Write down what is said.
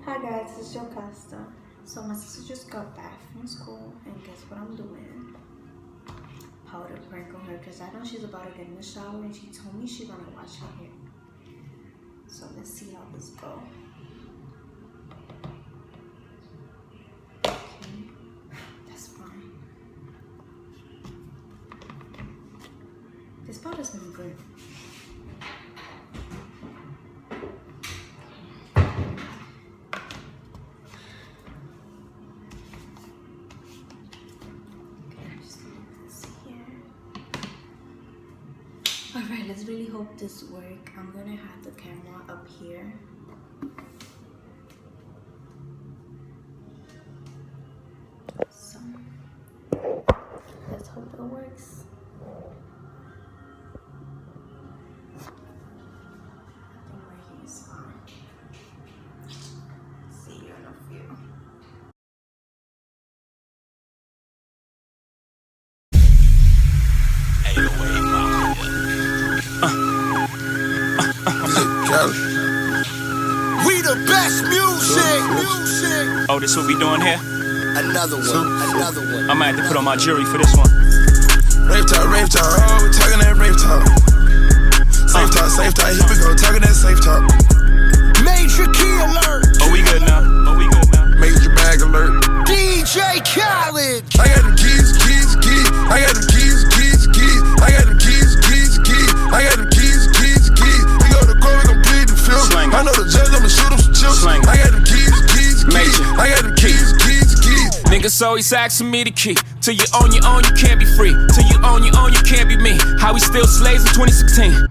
Hi guys, it's Jocasta. So my sister just got back from school and guess what I'm doing? Powder prank on her because I know she's about to get in the shower and she told me she's gonna wash her hair. So let's see how this goes. Okay, that's fine. This powder smells good. Alright, let's really hope this works. I'm gonna have the camera up here. So, let's hope it works. I think right here is fine. See you in a few. We the best music. Oh, this what we doing here? Another one. I might have to put on my jewelry for this one. Rave talk, oh, talking that rave talk. Safe talk, here we go, talking that safe talk. Major key alert. Oh, we good now. Major bag alert. DJ Khaled. I got the keys. I got the keys. I got the keys. I got the keys. We go to court, we gon' plead the fifth. I know the judge, I'ma shoot him some chips. I got the keys. I got the keys. Niggas always asking me the key. Till you own your own, you can't be free. Till you own your own, you can't be me. How we still slaves in 2016.